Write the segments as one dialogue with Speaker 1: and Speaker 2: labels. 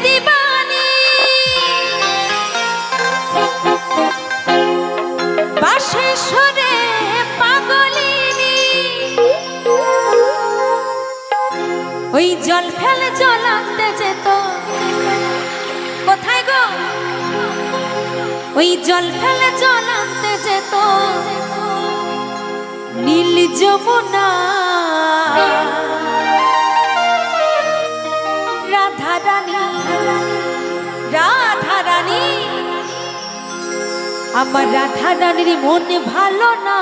Speaker 1: দিবানি বাঁশি সুরে পাগলিনী ওই জল ফেলে জল আনতে যেত কোথায় গো ওই জল ফেলে জল আনতে যেত নীল যমুনা রাধা রানী রাধা রানী আমার রাধা রানীর মন ভালো না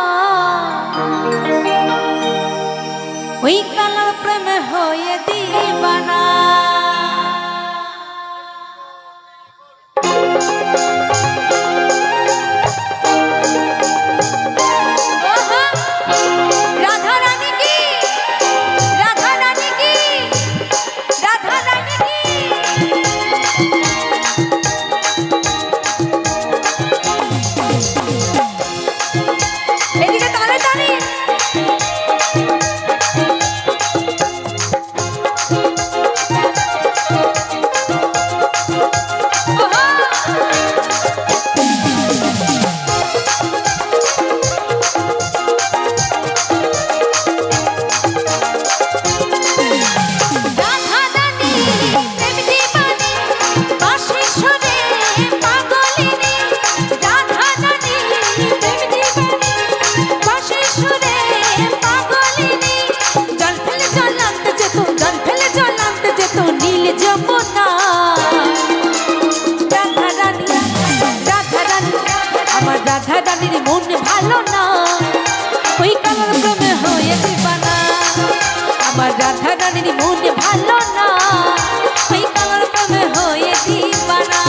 Speaker 1: ওই কালার প্রেমে হয়ে দিবানা রাধা রানীর মন ভালো না ওই কালার প্রেমে হয়ে দিবানা আমার রাধা রানীর মন ভালো না ওই কালার প্রেমে হয়ে দিবানা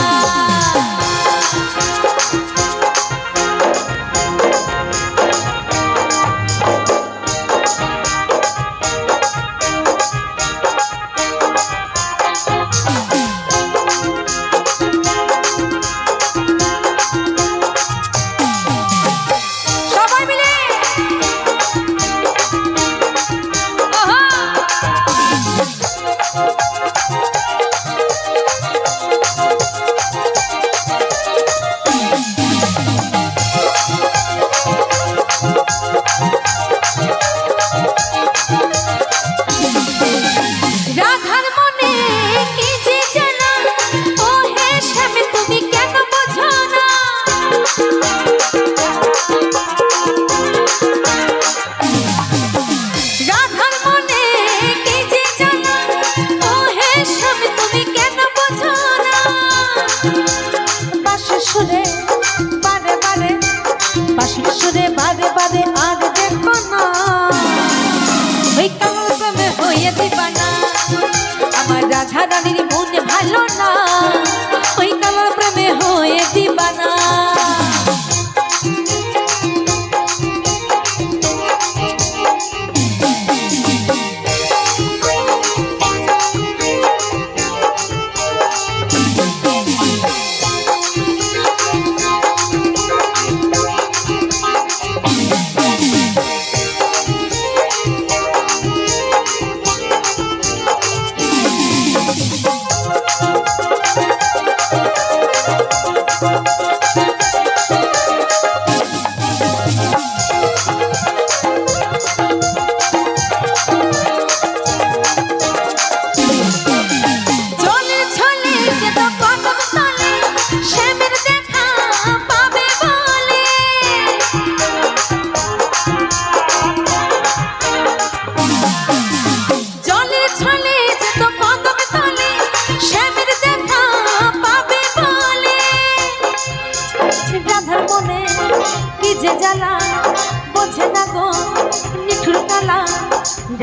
Speaker 1: সুরে বারে বারে আর দেখো না ওই কালার প্রেমে হয়ে দিবানা আমার রাধা রানীর মন ভালো না ওই কালার প্রেমে হয়ে দিবানা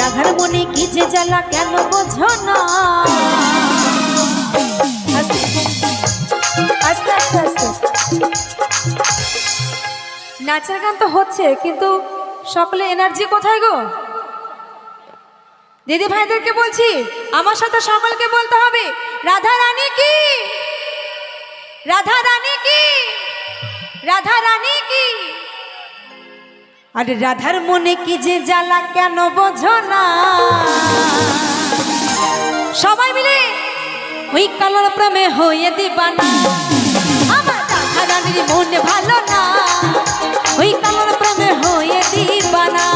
Speaker 1: রাধার মনে কি যে জ্বালা কেন বোঝো না আস্তে আস্তে আস্তে নাচের গান তো হচ্ছে কিন্তু সকলে এনার্জি কোথায় গো দিদি ভাইদেরকে বলছি আমার সাথে সকলকে বলতে হবে রাধা রানী কি রাধা রানী কি রাধা রানী কি আরে রাধার মনে কি যে জ্বালা কেন বোঝো না সবাই মিলে ওই কালোর প্রেমে হয়ে দিবানা আমার রাধা রানীর মন ভালো না ওই কালোর প্রেমে হয়ে দিবানা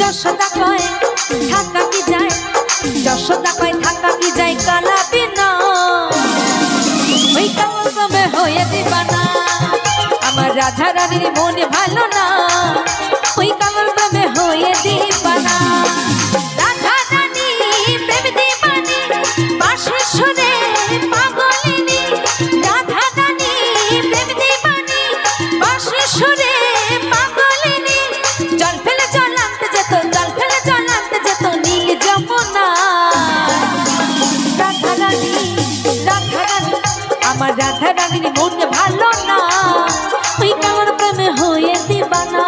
Speaker 1: যশোদা কয় থাকা কি যায় যশোদা কয় থাকা কি যায় কালা বিনা ওই কালো প্রেমে হয়ে দিবানা আমার রাধা রানীর মন ভালো না ওই কালোর প্রেমে হয়ে দিবানা রাধা রানী প্রেম দিবানি বাঁশির সুরে পাগলিনী রাধা রানী প্রেম দিবানি বাঁশির সুরে পাগলিনী জল ফেলে জল আনতে যেত জল ফেলে জল আনতে যেত নীল যমুনা রাধা রানী আমার রাধা রানীর মন ভালো না ওই কালোর প্রেমে হয়ে দিবানা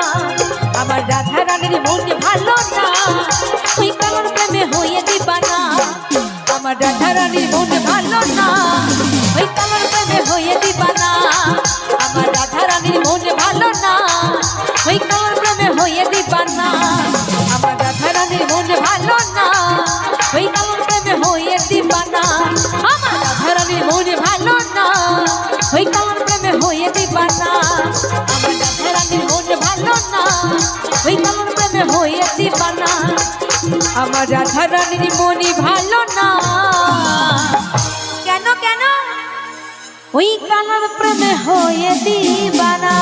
Speaker 1: আমার রাধা রানীর মন ভালো না ওই কালোর প্রেমে হয়ে দিবানা আমার রাধা রানীর মন ভালো না ওই কালোর প্রেমে হয়ে দিবানা আমার রাধা রানীর মন ভালো না ওই কালোর প্রেমে হয়ে দিবানা আমার রাধা রানীর মন ভালো না ওই কালোর প্রেমে হয়ে দিবানা আমার রাধা রানীর মন ভালো না ওই কালোর প্রেমে হয়ে দিবানা আমার রাধা রানীর মন ভালো না ওই কালোর প্রেমে হয়ে দিবানা আমার রাধা রানীর মন ভালো না কেন কেন ওই কালোর প্রেমে হয়ে দিবানা।